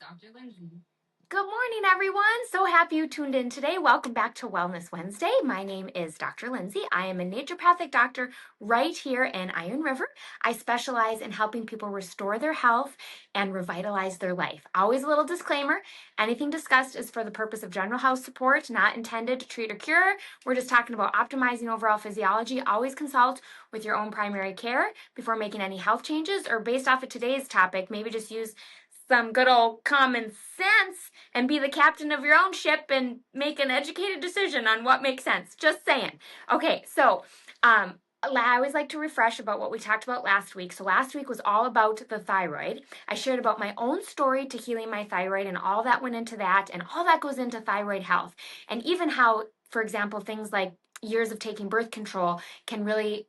Dr. Linzi. Good morning, everyone. So happy you tuned in today. Welcome back to Wellness Wednesday. My name is Dr. Linzi. I am a naturopathic doctor right here in Iron River. I specialize in helping people restore their health and revitalize their life. Always a little disclaimer, anything discussed is for the purpose of general health support, not intended to treat or cure. We're just talking about optimizing overall physiology. Always consult with your own primary care before making any health changes, or based off of today's topic, maybe just use some good old common sense and be the captain of your own ship and make an educated decision on what makes sense. Just saying. Okay, so I always like to refresh about what we talked about last week. So last week was all about the thyroid. I shared about my own story to healing my thyroid and all that went into that, and all that goes into thyroid health. And even how, for example, things like years of taking birth control can really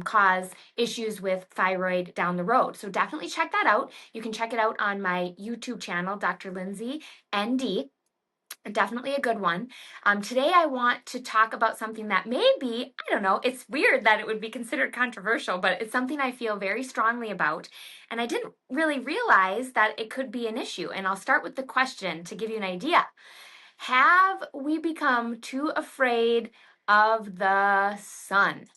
cause issues with thyroid down the road. So definitely check that out. You can check it out on my YouTube channel, Dr. Linzi ND. Definitely a good one. Today I want to talk about something that maybe, I don't know, it's weird that it would be considered controversial, but it's something I feel very strongly about. And I didn't really realize that it could be an issue. And I'll start with the question to give you an idea. Have we become too afraid of the sun?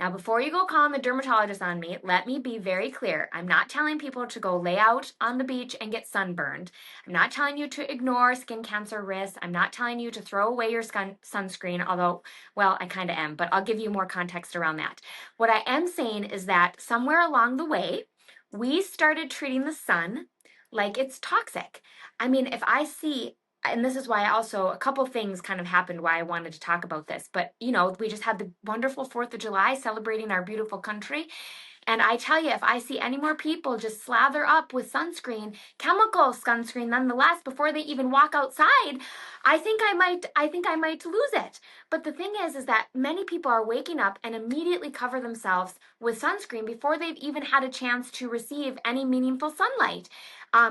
Now, before you go calling the dermatologist on me, let me be very clear. I'm not telling people to go lay out on the beach and get sunburned. I'm not telling you to ignore skin cancer risks. I'm not telling you to throw away your sunscreen, although, well, I kind of am, but I'll give you more context around that. What I am saying is that somewhere along the way, we started treating the sun like it's toxic. I mean, if I see, and this is why also a couple things kind of happened why I wanted to talk about this. But, we just had the wonderful 4th of July celebrating our beautiful country. And I tell you, if I see any more people just slather up with sunscreen, chemical sunscreen nonetheless, before they even walk outside, I think I might lose it. But the thing is that many people are waking up and immediately cover themselves with sunscreen before they've even had a chance to receive any meaningful sunlight.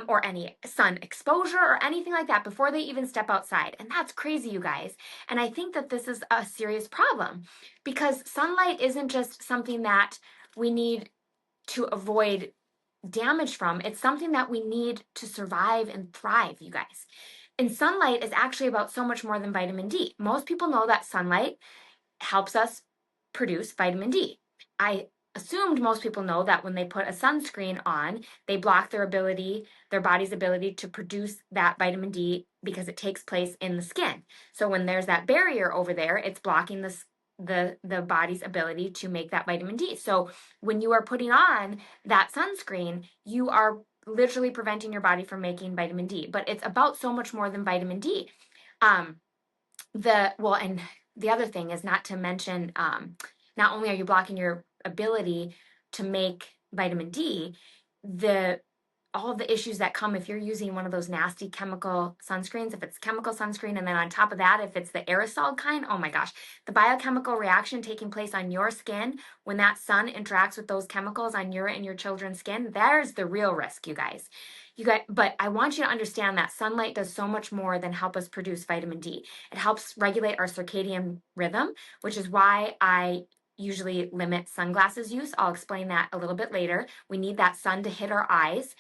Or any sun exposure or anything like that before they even step outside. And that's crazy, you guys. And I think that this is a serious problem because sunlight isn't just something that we need to avoid damage from. It's something that we need to survive and thrive, you guys. And sunlight is actually about so much more than vitamin D. Most people know that sunlight helps us produce vitamin D. I assumed most people know that when they put a sunscreen on, they block their body's ability to produce that vitamin D because it takes place in the skin. So when there's that barrier over there, it's blocking the body's ability to make that vitamin D. So when you are putting on that sunscreen, you are literally preventing your body from making vitamin D. But it's about so much more than vitamin D. And the other thing is not to mention, not only are you blocking your ability to make vitamin D, all the issues that come if you're using one of those nasty chemical sunscreens, if it's chemical sunscreen, and then on top of that, if it's the aerosol kind, oh my gosh, the biochemical reaction taking place on your skin when that sun interacts with those chemicals on your and your children's skin, there's the real risk, you guys. But I want you to understand that sunlight does so much more than help us produce vitamin D. It helps regulate our circadian rhythm, which is why I usually limit sunglasses use. I'll explain that a little bit later. We need that sun to hit our eyes.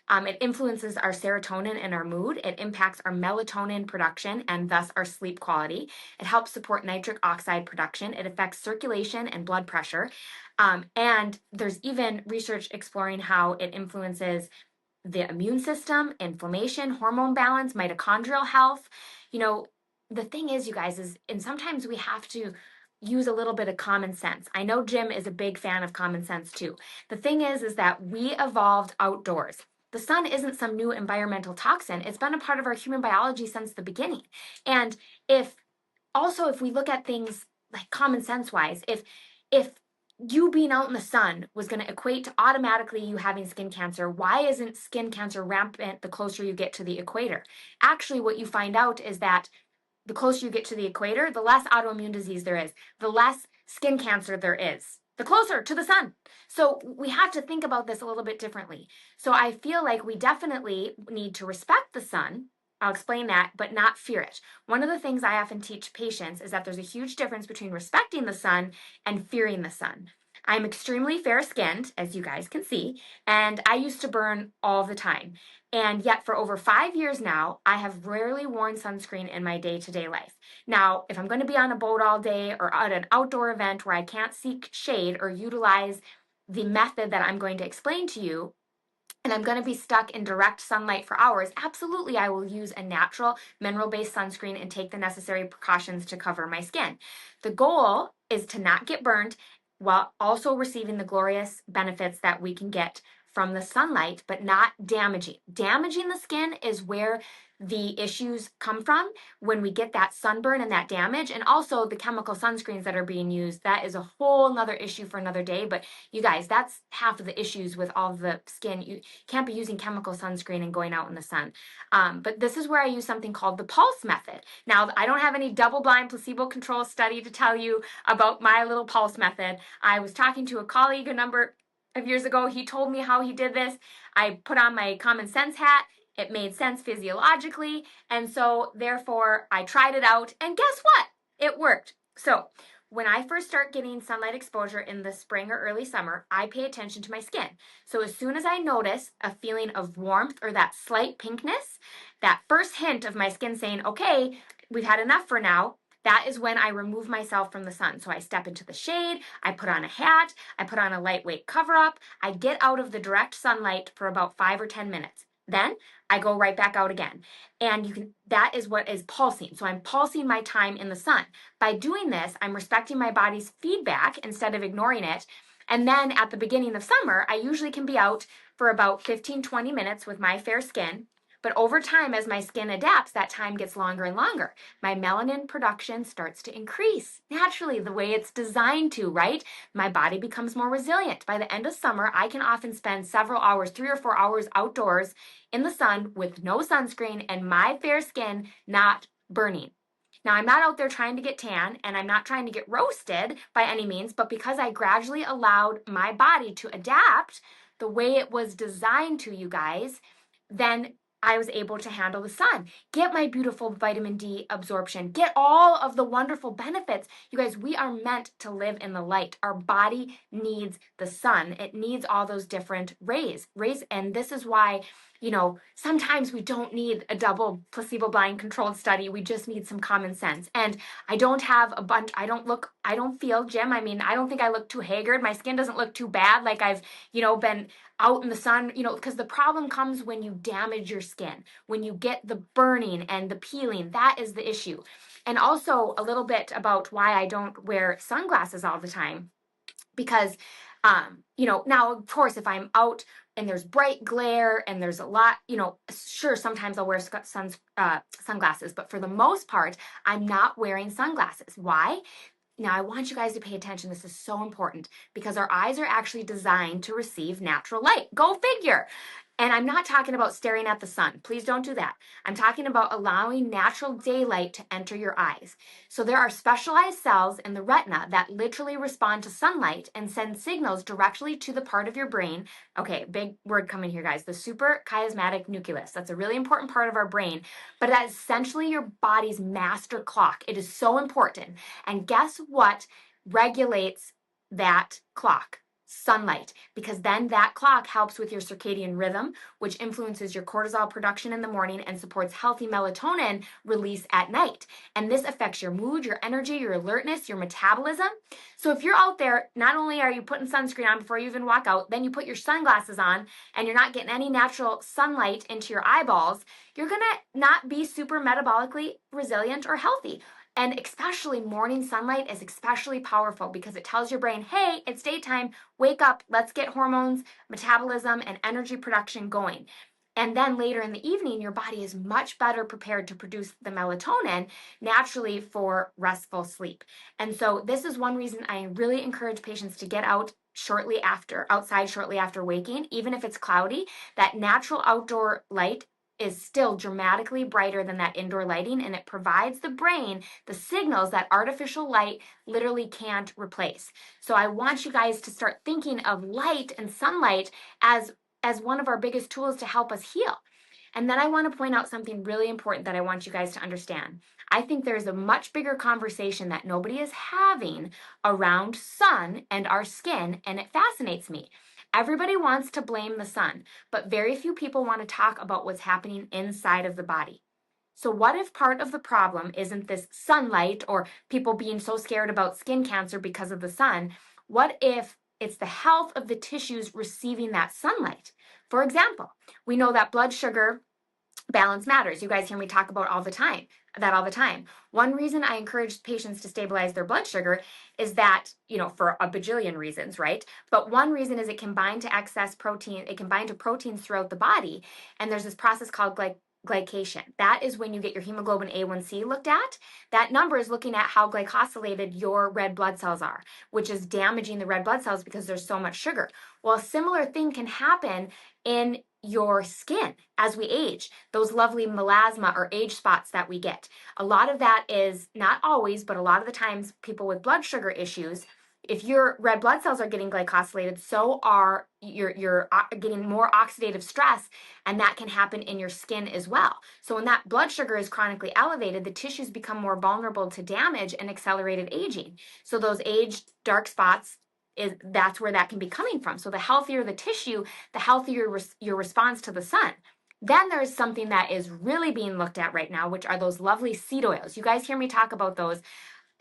It influences our serotonin and our mood. It impacts our melatonin production and thus our sleep quality. It helps support nitric oxide production. It affects circulation and blood pressure. And there's even research exploring how it influences the immune system, inflammation, hormone balance, mitochondrial health. The thing is, you guys, and sometimes we have to use a little bit of common sense. I know Jim is a big fan of common sense too. The thing is that we evolved outdoors. The sun isn't some new environmental toxin. It's been a part of our human biology since the beginning. And if we look at things like common sense wise, if you being out in the sun was going to equate to automatically you having skin cancer, why isn't skin cancer rampant the closer you get to the equator? Actually, what you find out is that the closer you get to the equator, the less autoimmune disease there is, the less skin cancer there is, the closer to the sun. So we have to think about this a little bit differently. So I feel like we definitely need to respect the sun. I'll explain that, but not fear it. One of the things I often teach patients is that there's a huge difference between respecting the sun and fearing the sun. I'm extremely fair skinned, as you guys can see, and I used to burn all the time. And yet, for over 5 years now, I have rarely worn sunscreen in my day to day life. Now, if I'm going to be on a boat all day or at an outdoor event where I can't seek shade or utilize the method that I'm going to explain to you, and I'm going to be stuck in direct sunlight for hours, absolutely I will use a natural mineral-based sunscreen and take the necessary precautions to cover my skin. The goal is to not get burned while also receiving the glorious benefits that we can get from the sunlight, but not damaging. Damaging the skin is where the issues come from when we get that sunburn and that damage, and also the chemical sunscreens that are being used. That is a whole nother issue for another day, but you guys, that's half of the issues with all the skin. You can't be using chemical sunscreen and going out in the sun. But this is where I use something called the pulse method. Now, I don't have any double-blind placebo-controlled study to tell you about my little pulse method. I was talking to a colleague a number of years ago. He told me how he did this. I put on my common sense hat. It made sense physiologically, and so therefore I tried it out, and guess what? It worked. So when I first start getting sunlight exposure in the spring or early summer, I pay attention to my skin. So as soon as I notice a feeling of warmth or that slight pinkness, that first hint of my skin saying, okay, we've had enough for now, that is when I remove myself from the sun. So I step into the shade, I put on a hat, I put on a lightweight cover up, I get out of the direct sunlight for about 5 or 10 minutes. Then I go right back out again. And that is what is pulsing. So I'm pulsing my time in the sun. By doing this, I'm respecting my body's feedback instead of ignoring it. And then at the beginning of summer, I usually can be out for about 15-20 minutes with my fair skin. But over time, as my skin adapts, that time gets longer and longer. My melanin production starts to increase naturally, the way it's designed to, right? My body becomes more resilient. By the end of summer, I can often spend several hours, 3 or 4 hours outdoors in the sun with no sunscreen and my fair skin not burning. Now, I'm not out there trying to get tan, and I'm not trying to get roasted by any means, but because I gradually allowed my body to adapt the way it was designed to, you guys, then I was able to handle the sun, get my beautiful vitamin D absorption, get all of the wonderful benefits. You guys, we are meant to live in the light. Our body needs the sun. It needs all those different rays. And this is why, sometimes we don't need a double placebo-blind controlled study. We just need some common sense. And I don't have a bunch, I don't feel, Jim, I don't think I look too haggard. My skin doesn't look too bad, like I've, been out in the sun, because the problem comes when you damage your skin, when you get the burning and the peeling. That is the issue. And also a little bit about why I don't wear sunglasses all the time, because now of course if I'm out and there's bright glare and there's a lot, sure, sometimes I'll wear sunglasses, but for the most part I'm not wearing sunglasses. Why? Now, I want you guys to pay attention. This is so important because our eyes are actually designed to receive natural light. Go figure. And I'm not talking about staring at the sun. Please don't do that. I'm talking about allowing natural daylight to enter your eyes. So there are specialized cells in the retina that literally respond to sunlight and send signals directly to the part of your brain. Okay, big word coming here, guys. The suprachiasmatic nucleus. That's a really important part of our brain, but that's essentially your body's master clock. It is so important. And guess what regulates that clock? Sunlight, because then that clock helps with your circadian rhythm, which influences your cortisol production in the morning and supports healthy melatonin release at night. And this affects your mood, your energy, your alertness, your metabolism. So if you're out there, not only are you putting sunscreen on before you even walk out, then you put your sunglasses on and you're not getting any natural sunlight into your eyeballs, you're going to not be super metabolically resilient or healthy. And especially morning sunlight is especially powerful because it tells your brain, hey, it's daytime, wake up, let's get hormones, metabolism, and energy production going. And then later in the evening, your body is much better prepared to produce the melatonin naturally for restful sleep. And so this is one reason I really encourage patients to get outside shortly after waking, even if it's cloudy. That natural outdoor light is still dramatically brighter than that indoor lighting, and it provides the brain the signals that artificial light literally can't replace. So I want you guys to start thinking of light and sunlight as one of our biggest tools to help us heal. And then I want to point out something really important that I want you guys to understand. I think there's a much bigger conversation that nobody is having around sun and our skin, and it fascinates me. Everybody wants to blame the sun, but very few people want to talk about what's happening inside of the body. So, what if part of the problem isn't this sunlight or people being so scared about skin cancer because of the sun? What if it's the health of the tissues receiving that sunlight? For example, we know that blood sugar balance matters. You guys hear me talk about all the time. One reason I encourage patients to stabilize their blood sugar is that, for a bajillion reasons, right? But one reason is it can bind to excess protein. It can bind to proteins throughout the body. And there's this process called glycation. That is when you get your hemoglobin A1C looked at. That number is looking at how glycosylated your red blood cells are, which is damaging the red blood cells because there's so much sugar. Well, a similar thing can happen in your skin as we age, those lovely melasma or age spots that we get. A lot of that is, not always, but a lot of the times, people with blood sugar issues, if your red blood cells are getting glycosylated, so are you're getting more oxidative stress, and that can happen in your skin as well. So when that blood sugar is chronically elevated, the tissues become more vulnerable to damage and accelerated aging. So those aged dark spots, that's where that can be coming from. So the healthier the tissue, the healthier your response to the sun. Then there's something that is really being looked at right now, which are those lovely seed oils. You guys hear me talk about those.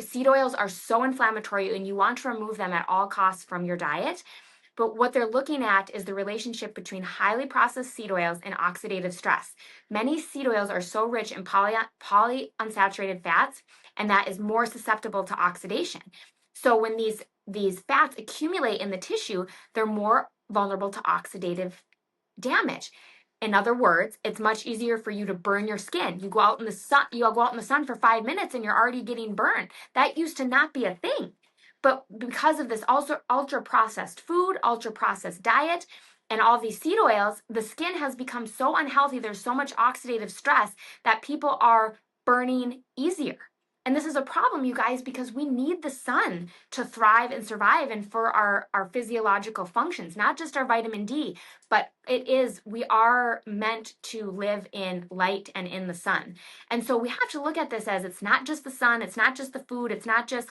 Seed oils are so inflammatory, and you want to remove them at all costs from your diet. But what they're looking at is the relationship between highly processed seed oils and oxidative stress. Many seed oils are so rich in polyunsaturated fats, and that is more susceptible to oxidation. So when these fats accumulate in the tissue, they're more vulnerable to oxidative damage. In other words, it's much easier for you to burn your skin. You go out in the sun for 5 minutes and you're already getting burned. That used to not be a thing. But because of this also ultra processed food, ultra processed diet, and all these seed oils, the skin has become so unhealthy. There's so much oxidative stress that people are burning easier. And this is a problem, you guys, because we need the sun to thrive and survive and for our physiological functions, not just our vitamin D, but we are meant to live in light and in the sun. And so we have to look at this as it's not just the sun, it's not just the food, it's not just,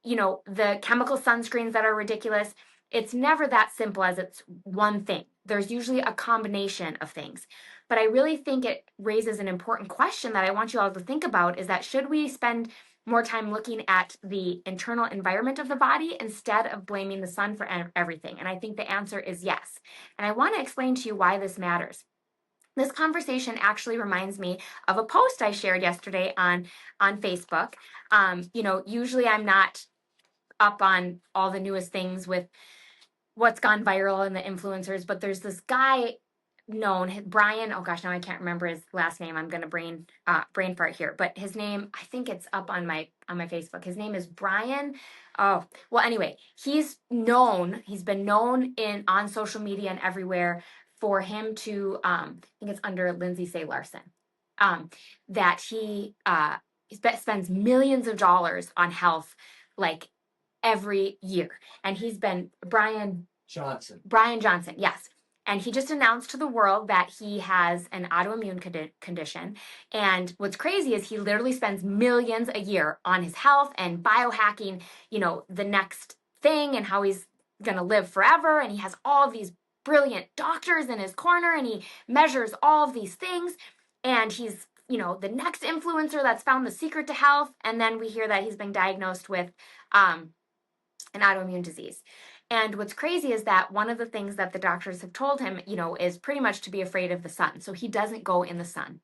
the chemical sunscreens that are ridiculous. It's never that simple as it's one thing. There's usually a combination of things. But I really think it raises an important question that I want you all to think about, is that should we spend more time looking at the internal environment of the body instead of blaming the sun for everything? And I think the answer is yes. And I want to explain to you why this matters. This conversation actually reminds me of a post I shared yesterday on Facebook. Usually I'm not up on all the newest things with what's gone viral and the influencers, but there's this guy known, Brian, oh gosh, now I can't remember his last name. I'm going to brain fart here, but his name, I think it's up on my Facebook. His name is Brian. Oh, well, anyway, he's been known on social media and everywhere for him to, I think it's under Linzi Say Larson, that he spends millions of dollars on health, like every year. And he's been Brian Johnson, yes. And he just announced to the world that he has an autoimmune condition. And what's crazy is he literally spends millions a year on his health and biohacking, the next thing and how he's going to live forever. And he has all these brilliant doctors in his corner, and he measures all of these things. And he's, the next influencer that's found the secret to health. And then we hear that he's been diagnosed with an autoimmune disease. And what's crazy is that one of the things that the doctors have told him, is pretty much to be afraid of the sun. So he doesn't go in the sun.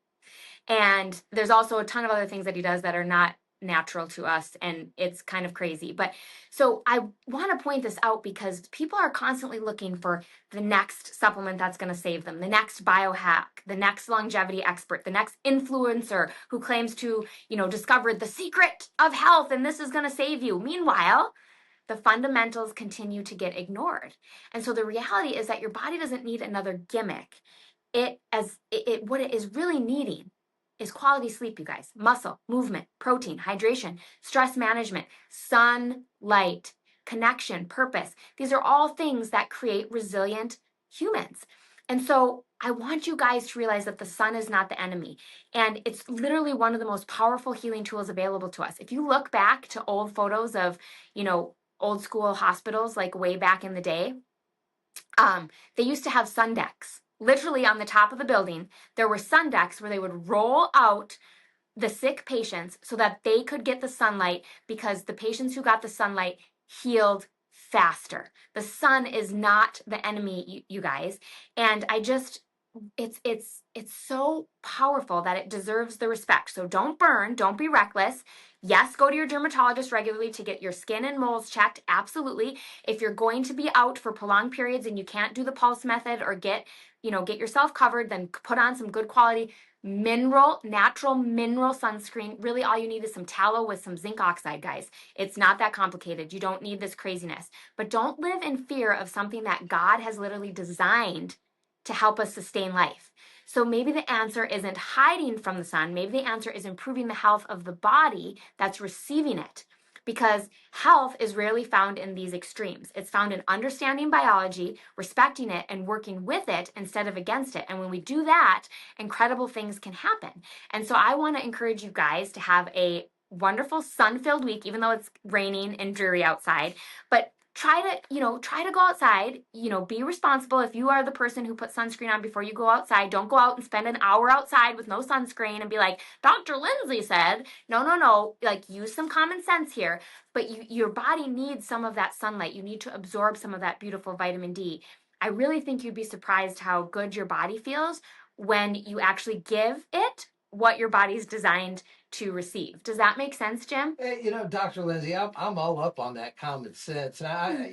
And there's also a ton of other things that he does that are not natural to us, and it's kind of crazy. But so I want to point this out because people are constantly looking for the next supplement that's going to save them, the next biohack, the next longevity expert, the next influencer who claims to, discovered the secret of health and this is going to save you. Meanwhile, the fundamentals continue to get ignored. And so the reality is that your body doesn't need another gimmick. What it is really needing is quality sleep, you guys. Muscle, movement, protein, hydration, stress management, sunlight, connection, purpose. These are all things that create resilient humans. And so I want you guys to realize that the sun is not the enemy. And it's literally one of the most powerful healing tools available to us. If you look back to old photos of, old school hospitals, like way back in the day, they used to have sun decks. Literally on the top of the building, there were sun decks where they would roll out the sick patients so that they could get the sunlight, because the patients who got the sunlight healed faster. The sun is not the enemy, you guys. And it's so powerful that it deserves the respect. So don't burn, don't be reckless. Yes, go to your dermatologist regularly to get your skin and moles checked. Absolutely. If you're going to be out for prolonged periods and you can't do the pulse method or get yourself covered, then put on some good quality natural mineral sunscreen. Really, all you need is some tallow with some zinc oxide, guys. It's not that complicated. You don't need this craziness. But don't live in fear of something that God has literally designed to help us sustain life. So maybe the answer isn't hiding from the sun. Maybe the answer is improving the health of the body that's receiving it. Because health is rarely found in these extremes. It's found in understanding biology, respecting it, and working with it instead of against it. And when we do that, incredible things can happen. And so I want to encourage you guys to have a wonderful sun-filled week, even though it's raining and dreary outside. But try to go outside, be responsible. If you are the person who puts sunscreen on before you go outside, don't go out and spend an hour outside with no sunscreen and be like, Dr. Linzi said. No, no, no. Like, use some common sense here. But your body needs some of that sunlight. You need to absorb some of that beautiful vitamin D. I really think you'd be surprised how good your body feels when you actually give it what your body's designed to receive. Does that make sense, Jim? Hey, Dr. Linzi, I'm all up on that common sense. And I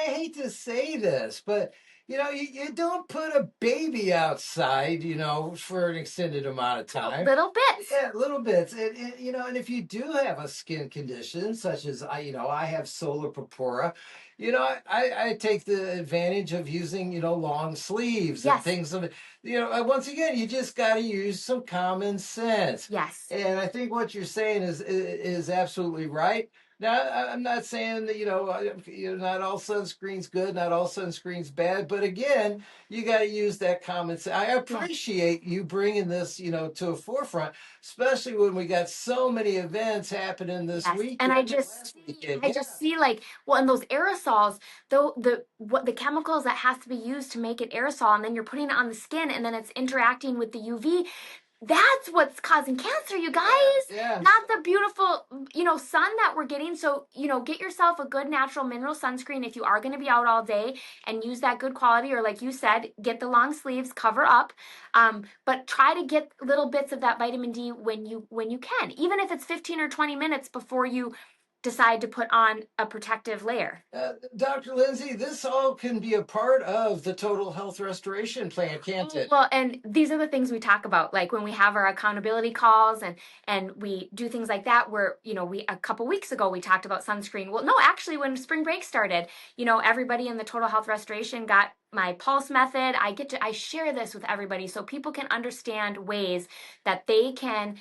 hate to say this, but you don't put a baby outside, for an extended amount of time. Little bits. Yeah, little bits. And if you do have a skin condition, such as I have solar purpura, I take the advantage of using, long sleeves and Yes. things of, once again, you just got to use some common sense. Yes. And I think what you're saying is absolutely right. Now, I'm not saying that, not all sunscreen's good, not all sunscreen's bad, but again, you got to use that common sense. I appreciate you bringing this, to a forefront, especially when we got so many events happening this weekend. And I just see like, well, and those aerosols, though, the chemicals that has to be used to make it aerosol, and then you're putting it on the skin, and then it's interacting with the UV. That's what's causing cancer, you guys. Yeah. Not the beautiful, sun that we're getting. So, get yourself a good natural mineral sunscreen if you are going to be out all day, and use that good quality, or like you said, get the long sleeves, cover up. But try to get little bits of that vitamin D when you can, even if it's 15 or 20 minutes before you decide to put on a protective layer. Dr. Linzi, this all can be a part of the total health restoration plan, can't it? Well, and these are the things we talk about, like when we have our accountability calls and we do things like that, where, we a couple weeks ago we talked about sunscreen. Well, no, actually when spring break started, everybody in the total health restoration got my pulse method. I share this with everybody so people can understand ways that they can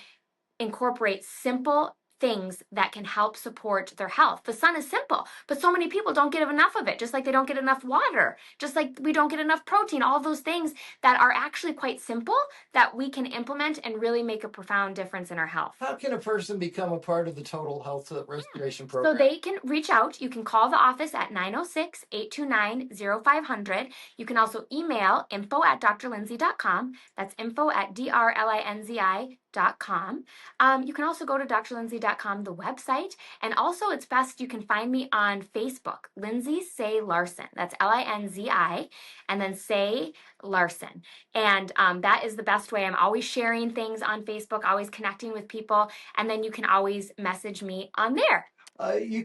incorporate simple things that can help support their health. The sun is simple, but so many people don't get enough of it, just like they don't get enough water, just like we don't get enough protein, all those things that are actually quite simple that we can implement and really make a profound difference in our health. How can a person become a part of the total health restoration program? So they can reach out. You can call the office at 906-829-0500. You can also email info@drlinzi.com. That's info@drlinzi.com. You can also go to drlinzi.com, the website. And also, it's best you can find me on Facebook, Linzi Say Larson. That's Linzi, and then Say Larson. And that is the best way. I'm always sharing things on Facebook, always connecting with people. And then you can always message me on there. You